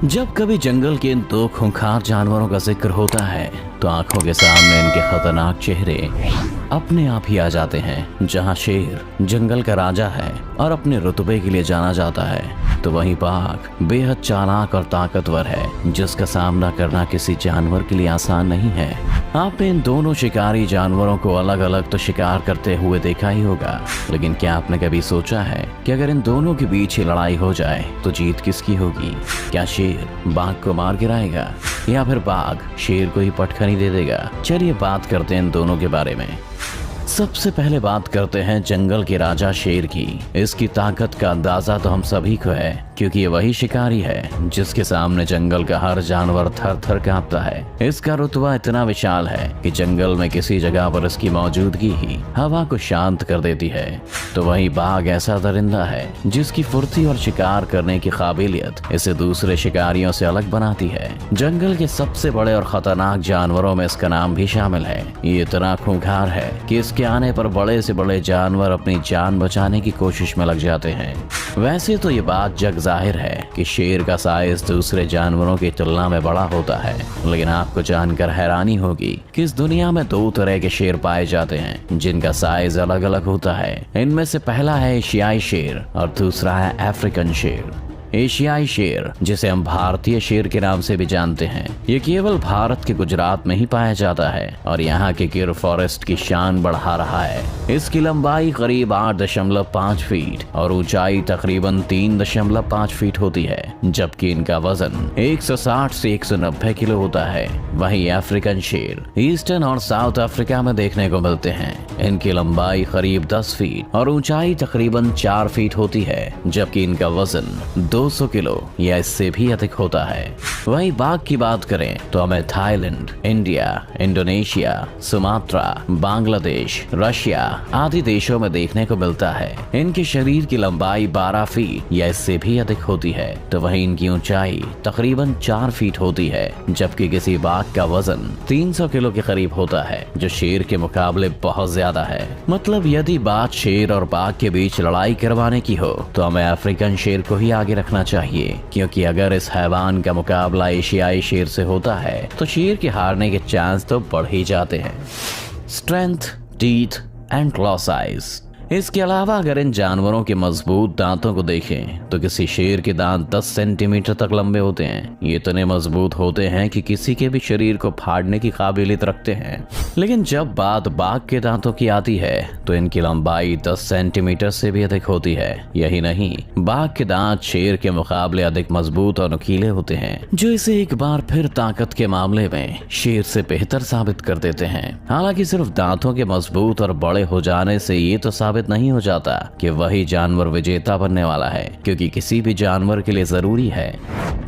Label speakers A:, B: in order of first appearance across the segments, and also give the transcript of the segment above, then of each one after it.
A: जब कभी जंगल के इन दो खूंखार जानवरों का जिक्र होता है तो आंखों के सामने इनके खतरनाक चेहरे अपने आप ही आ जाते हैं। जहां शेर जंगल का राजा है और अपने रुतबे के लिए जाना जाता है, तो वहीं बाघ बेहद चालाक और ताकतवर है, जिसका सामना करना किसी जानवर के लिए आसान नहीं है। आपने इन दोनों शिकारी जानवरों को अलग अलग तो शिकार करते हुए देखा ही होगा, लेकिन क्या आपने कभी सोचा है कि अगर इन दोनों के बीच ही लड़ाई हो जाए तो जीत किसकी होगी? क्या शेर बाघ को मार गिराएगा या फिर बाघ शेर को ही पटखनी दे देगा? चलिए बात करते हैं इन दोनों के बारे में। सबसे पहले बात करते हैं जंगल के राजा शेर की। इसकी ताकत का अंदाजा तो हम सभी को है, क्योंकि ये वही शिकारी है जिसके सामने जंगल का हर जानवर थर थर कांपता है। इसका रुतबा इतना विशाल है कि जंगल में किसी जगह पर इसकी मौजूदगी ही हवा को शांत कर देती है। तो वही बाघ ऐसा दरिंदा है जिसकी फुर्ती और शिकार करने की काबिलियत इसे दूसरे शिकारियों से अलग बनाती है। जंगल के सबसे बड़े और खतरनाक जानवरों में इसका नाम भी शामिल है। ये इतना खूंखार है कि इसके आने पर बड़े से बड़े जानवर अपनी जान बचाने की कोशिश में लग जाते हैं। वैसे तो ये बात जग जाहिर है कि शेर का साइज दूसरे जानवरों की तुलना में बड़ा होता है, लेकिन आपको जानकर हैरानी होगी कि इस दुनिया में दो तरह के शेर पाए जाते हैं जिनका साइज अलग अलग होता है। इनमें से पहला है एशियाई शेर और दूसरा है अफ्रीकन शेर। एशियाई शेर, जिसे हम भारतीय शेर के नाम से भी जानते हैं, ये केवल भारत के गुजरात में ही पाया जाता है और यहाँ के गिर फॉरेस्ट की शान बढ़ा रहा है। इसकी लंबाई करीब 8.5 फीट और ऊंचाई तकरीबन 3.5 फीट होती है, जबकि इनका वजन 160 से 190 किलो होता है। वहीं अफ्रीकन शेर ईस्टर्न और साउथ अफ्रीका में देखने को मिलते हैं। इनकी लंबाई करीब 10 फीट और ऊंचाई तकरीबन 4 फीट होती है, जबकि इनका वजन 200 किलो या इससे भी अधिक होता है। वहीं बाघ की बात करें तो हमें Thailand, India, Indonesia, Sumatra, Bangladesh, Russia आदि देशों में देखने को मिलता है। इनके शरीर की लंबाई 12 फीट या इससे भी अधिक होती है, तो वहीं इनकी ऊंचाई तकरीबन 4 फीट होती है, जबकि किसी बाघ का वजन 300 किलो के करीब होता है, जो शेर के मुकाबले बहुत ज्यादा है। मतलब यदि बात शेर और बाघ के बीच लड़ाई करवाने की हो तो हमें अफ्रीकन शेर को ही आगे रखना चाहिए, क्योंकि अगर इस हैवान का मुकाबला एशियाई शेर से होता है तो शेर के हारने के चांस तो बढ़ ही जाते हैं। Strength, teeth and claw size. इसके अलावा अगर इन जानवरों के मजबूत दांतों को देखें तो किसी शेर के दांत 10 सेंटीमीटर तक लंबे होते हैं। ये इतने मजबूत होते हैं कि किसी के भी शरीर को फाड़ने की काबिलियत रखते हैं। लेकिन जब बात बाघ के दांतों की आती है तो इनकी लंबाई 10 सेंटीमीटर से भी अधिक होती है। यही नहीं, बाघ के दांत शेर के मुकाबले अधिक मजबूत और नुकीले होते हैं, जो इसे एक बार फिर ताकत के मामले में शेर से बेहतर साबित कर देते हैं। हालांकि सिर्फ दांतों के मजबूत और बड़े हो जाने से ये तो साबित नहीं हो जाता कि वही जानवर विजेता बनने वाला है, क्योंकि किसी भी जानवर के लिए जरूरी है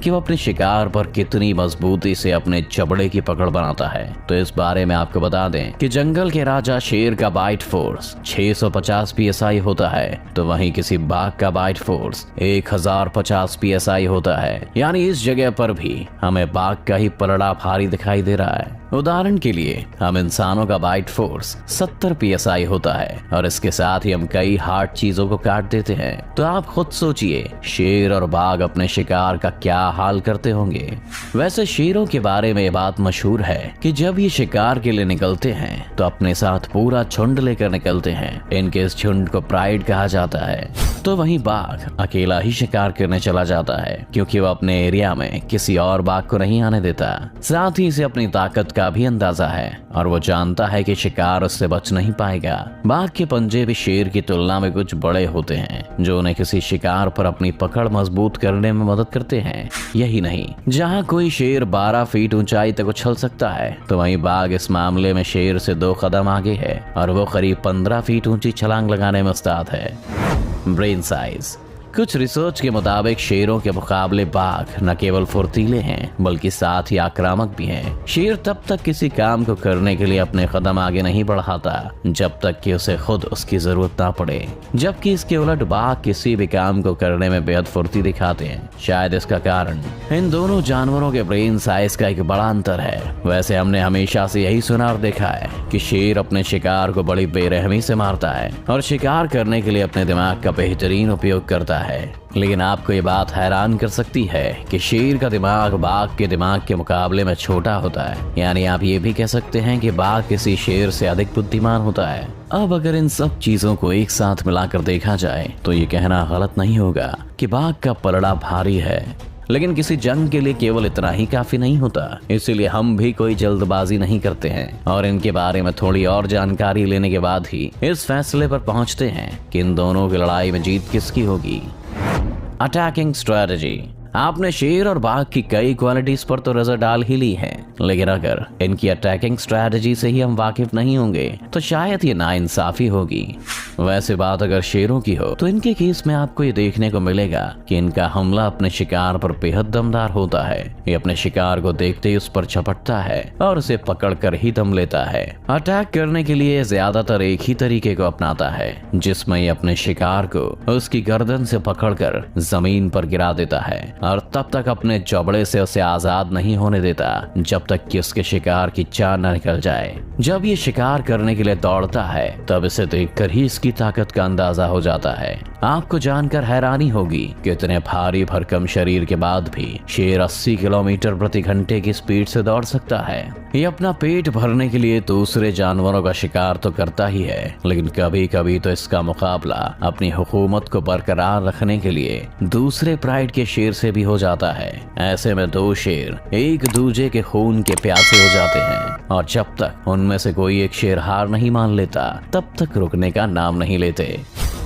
A: कि वो अपने शिकार पर कितनी मजबूती से अपने जबड़े की पकड़ बनाता है। तो इस बारे में आपको बता दें कि जंगल के राजा शेर का बाइट फोर्स 650 psi होता है, तो वहीं किसी बाघ का बाइट फोर्स 1050 psi होता है। यानी इस जगह पर भी हमें बाघ का ही पलड़ा भारी दिखाई दे रहा है। उदाहरण के लिए हम इंसानों का बाइट फोर्स 70 psi होता है और इसके साथ ही हम कई हार्ड चीजों को काट देते हैं। तो आप खुद सोचिए शेर और बाघ अपने शिकार का क्या हाल करते होंगे। वैसे शेरों के बारे में बात मशहूर है कि जब ये शिकार के लिए निकलते हैं तो अपने साथ पूरा झुंड लेकर निकलते हैं। इनके इस झुंड को प्राइड कहा जाता है। तो वहीं बाघ अकेला ही शिकार करने चला जाता है, क्योंकि वो अपने एरिया में किसी और बाघ को नहीं आने देता। साथ ही इसे अपनी ताकत का भी अंदाजा है और वो जानता है कि शिकार उससे बच नहीं पाएगा। बाघ के पंजे भी शेर की तुलना में कुछ बड़े होते हैं, जो उन्हें किसी शिकार पर अपनी पकड़ मजबूत करने में मदद करते हैं। यही नहीं, जहाँ कोई शेर 12 फीट ऊंचाई तक उछल सकता है, तो वहीं बाघ इस मामले में शेर से 2 कदम आगे है और वो करीब 15 फीट ऊंची छलांग लगाने में उस्ताद है। Brain size. कुछ रिसर्च के मुताबिक शेरों के मुकाबले बाघ न केवल फुर्तीले हैं बल्कि साथ ही आक्रामक भी हैं। शेर तब तक किसी काम को करने के लिए अपने कदम आगे नहीं बढ़ाता जब तक कि उसे खुद उसकी जरूरत ना पड़े, जबकि इसके उलट बाघ किसी भी काम को करने में बेहद फुर्ती दिखाते हैं। शायद इसका कारण इन दोनों जानवरों के ब्रेन साइज का एक बड़ा अंतर है। वैसे हमने हमेशा से यही सुना और देखा है कि शेर अपने शिकार को बड़ी बेरहमी से मारता है और शिकार करने के लिए अपने दिमाग का बेहतरीन उपयोग करता है। है। लेकिन आपको ये बात हैरान कर सकती है कि शेर का दिमाग बाघ के दिमाग के मुकाबले में छोटा होता है। यानी आप ये भी कह सकते हैं कि बाघ किसी शेर से अधिक बुद्धिमान होता है। अब अगर इन सब चीजों को एक साथ मिलाकर देखा जाए तो ये कहना गलत नहीं होगा कि बाघ का पलड़ा भारी है। लेकिन किसी जंग के लिए केवल इतना ही काफी नहीं होता, इसीलिए हम भी कोई जल्दबाजी नहीं करते हैं और इनके बारे में थोड़ी और जानकारी लेने के बाद ही इस फैसले पर पहुंचते हैं कि इन दोनों की लड़ाई में जीत किसकी होगी। Attacking strategy. आपने शेर और बाघ की कई क्वालिटीज पर तो नजर डाल ही ली है, लेकिन अगर इनकी अटैकिंग स्ट्रेटजी से ही हम वाकिफ नहीं होंगे तो शायद ये नाइंसाफी होगी। वैसे बात अगर शेरों की हो तो इनके केस में आपको ये देखने को मिलेगा कि इनका हमला अपने शिकार पर बेहद दमदार होता है। ये अपने शिकार को देखते ही उस पर झपटता है और उसे पकड़कर ही दम लेता है। अटैक करने के लिए ज्यादातर एक ही तरीके को अपनाता है, जिसमें ये अपने शिकार को उसकी गर्दन से पकड़कर जमीन पर गिरा देता है और तब तक अपने जबड़े से उसे आजाद नहीं होने देता जब तक कि उसके शिकार की जान न निकल जाए। जब ये शिकार करने के लिए दौड़ता है तब इसे देखकर ही इसकी ताकत का अंदाजा हो जाता है। आपको जानकर हैरानी होगी कि इतने भारी भरकम शरीर के बाद भी शेर 80 किलोमीटर प्रति घंटे की स्पीड से दौड़ सकता है। ये अपना पेट भरने के लिए दूसरे जानवरों का शिकार तो करता ही है, लेकिन कभी कभी तो इसका मुकाबला अपनी हुकूमत को बरकरार रखने के लिए दूसरे प्राइड के शेर से भी हो जाता है। ऐसे में दो शेर एक दूसरे के खून के प्यासे हो जाते हैं और जब तक उनमें से कोई एक शेर हार नहीं मान लेता तब तक रुकने का नाम नहीं लेते।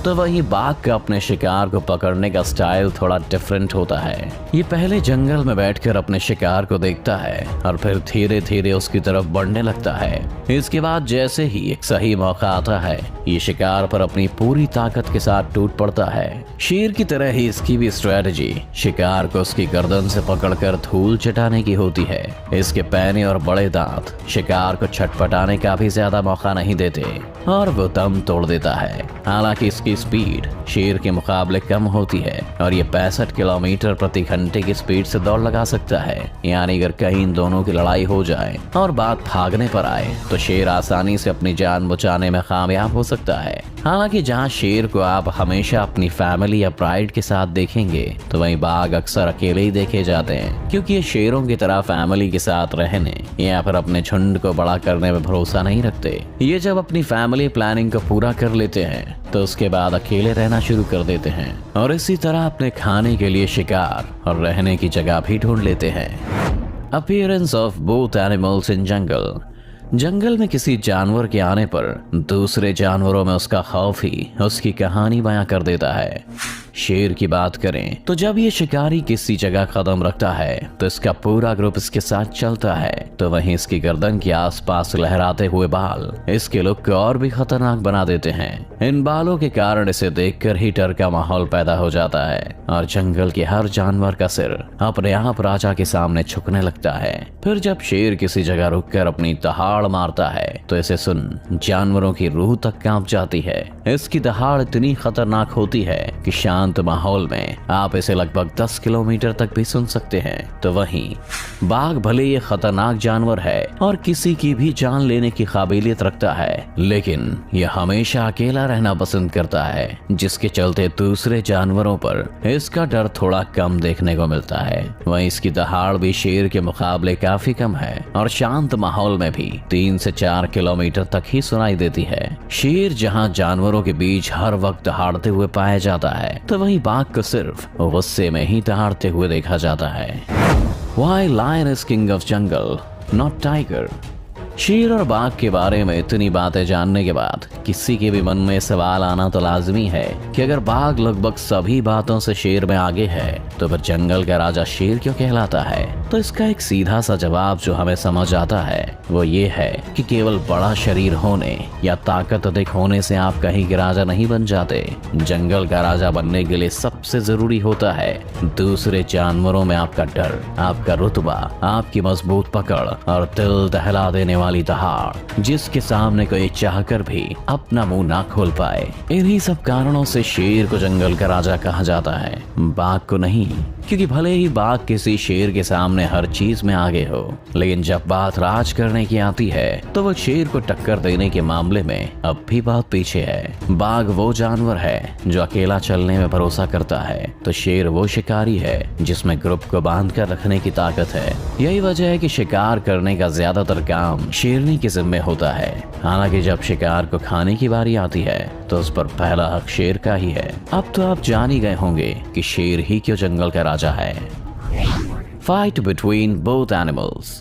A: तो वही बाघ का अपने शिकार को पकड़ने का स्टाइल थोड़ा डिफरेंट होता है। ये पहले जंगल में बैठकर अपने शिकार को देखता है और फिर धीरे धीरे उसकी तरफ बढ़ने लगता है। इसके बाद जैसे ही एक सही मौका आता है ये शिकार पर अपनी पूरी ताकत के साथ टूट पड़ता है। शेर की तरह ही इसकी भी स्ट्रेटजी शिकार को उसकी गर्दन से पकड़कर धूल चटाने की होती है। इसके पैने और बड़े दांत शिकार को छटपटाने का भी ज्यादा मौका नहीं देते और वो दम तोड़ देता है। हालांकि इसकी स्पीड शेर के मुकाबले कम होती है और ये 65 किलोमीटर प्रति घंटे की स्पीड से दौड़ लगा सकता है। यानी अगर कहीं इन दोनों की लड़ाई हो जाए और बात भागने पर आए तो शेर आसानी से अपनी जान बचाने में कामयाब हो सकता है। हालांकि जहाँ शेर को आप हमेशा अपनी फैमिली या प्राइड के साथ देखेंगे तो वहीं बाघ अक्सर अकेले ही देखे जाते हैं, क्योंकि ये शेरों की तरह फैमिली के साथ रहने या फिर अपने झुंड को बड़ा करने में भरोसा नहीं रखते। ये जब अपनी फैमिली प्लानिंग को पूरा कर लेते हैं तो उसके बाद अकेले रहना शुरू कर देते हैं और इसी तरह अपने खाने के लिए शिकार और रहने की जगह भी ढूंढ लेते हैं। Appearance of both animals in jungle. जंगल में किसी जानवर के आने पर दूसरे जानवरों में उसका खौफ ही उसकी कहानी बयां कर देता है। शेर की बात करें तो जब ये शिकारी किसी जगह कदम रखता है तो इसका पूरा ग्रुप इसके साथ चलता है, तो वहीं इसकी गर्दन के आसपास लहराते हुए बाल इसके लुक को और भी खतरनाक बना देते हैं। इन बालों के कारण इसे देखकर ही डर का माहौल पैदा हो जाता है और जंगल के हर जानवर का सिर अपने आप राजा के सामने झुकने लगता है। फिर जब शेर किसी जगह रुककर अपनी दहाड़ मारता है तो इसे सुन जानवरों की रूह तक कांप जाती है। इसकी दहाड़ इतनी खतरनाक होती है कि शांत माहौल में आप इसे लगभग 10 किलोमीटर तक भी सुन सकते हैं। तो वहीं बाघ भले ये खतरनाक जानवर है और किसी की भी जान लेने की काबिलियत रखता है, लेकिन यह हमेशा अकेला रहना पसंद करता है, जिसके चलते दूसरे जानवरों पर इसका डर थोड़ा कम देखने को मिलता है। वहीं इसकी दहाड़ भी शेर के मुकाबले काफी कम है और शांत माहौल में भी 3 से 4 किलोमीटर तक ही सुनाई देती है। शेर जहां जानवरों के बीच हर वक्त दहाड़ते हुए पाया जाता है तो वहीं बाघ को सिर्फ गुस्से में ही दहाड़ते हुए देखा जाता है। Why lion is king of jungle, not tiger? शेर और बाघ के बारे में इतनी बातें जानने के बाद किसी के भी मन में सवाल आना तो लाजमी है कि अगर बाघ लगभग सभी बातों से शेर में आगे है तो फिर जंगल का राजा शेर क्यों कहलाता है? तो इसका एक सीधा सा जवाब जो हमें समझ आता है वो ये है कि केवल बड़ा शरीर होने या ताकत अधिक होने से आप कहीं के राजा नहीं बन जाते। जंगल का राजा बनने के लिए सबसे जरूरी होता है दूसरे जानवरों में आपका डर, आपका रुतबा, आपकी मजबूत पकड़ और दिल दहला देने वाली दहाड़, जिसके सामने कोई चाहकर भी अपना मुंह ना खोल पाए। इन्हीं सब कारणों से शेर को जंगल का राजा कहा जाता है। बाघ को नहीं, क्योंकि भले ही बाघ किसी शेर के सामने हर चीज में आगे हो, लेकिन जब बात राज करने की आती है तो वो शेर को टक्कर देने के मामले में अब भी बहुत पीछे है। बाघ वो जानवर है जो अकेला चलने में भरोसा करता है, तो शेर वो शिकारी है जिसमें ग्रुप को बांध कर रखने की ताकत है। यही वजह है कि शिकार करने का ज्यादातर काम शेरनी के जिम्मे होता है। हालांकि जब शिकार को खाने की बारी आती है तो उस पर पहला हक शेर का ही है। अब तो आप जान ही गए होंगे कि शेर ही क्यों जंगल का राजा है। Fight between both animals.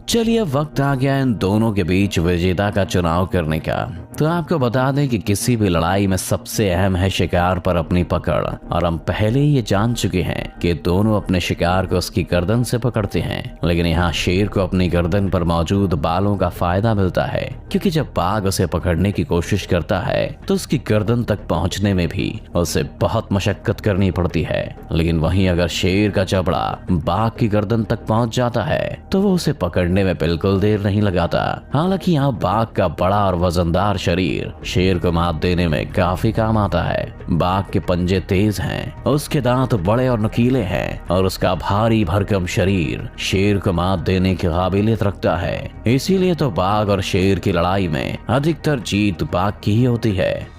A: चलिए अब वक्त आ गया इन दोनों के बीच विजेता का चुनाव करने का। तो आपको बता दें कि किसी भी लड़ाई में सबसे अहम है शिकार पर अपनी पकड़, और हम पहले ही ये जान चुके हैं कि दोनों अपने शिकार को उसकी गर्दन से पकड़ते हैं। लेकिन यहाँ शेर को अपनी गर्दन पर मौजूद बालों का फायदा मिलता है, क्योंकि जब बाघ उसे पकड़ने की कोशिश करता है तो उसकी गर्दन तक पहुँचने में भी उसे बहुत मशक्कत करनी पड़ती है। लेकिन वहीं अगर शेर का जबड़ा बाघ की गर्दन तक पहुँच जाता है तो वो उसे पकड़ने में बिल्कुल देर नहीं लगाता। हालांकि यहाँ बाघ का बड़ा और वजनदार शरीर शेर को मात देने में काफी काम आता है। बाघ के पंजे तेज हैं, उसके दांत बड़े और नुकीले हैं, और उसका भारी भरकम शरीर शेर को मात देने की काबिलियत रखता है। इसीलिए तो बाघ और शेर की लड़ाई में अधिकतर जीत बाघ की ही होती है।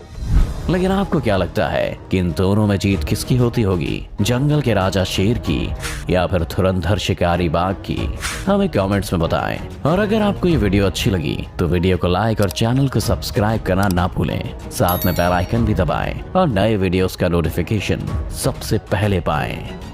A: लेकिन आपको क्या लगता है कि इन दोनों में जीत किसकी होती होगी, जंगल के राजा शेर की या फिर धुरंधर शिकारी बाघ की? हमें कमेंट्स में बताएं। और अगर आपको ये वीडियो अच्छी लगी तो वीडियो को लाइक और चैनल को सब्सक्राइब करना ना भूलें। साथ में बेल आइकन भी दबाएं और नए वीडियोस का नोटिफिकेशन सबसे पहले पाएं।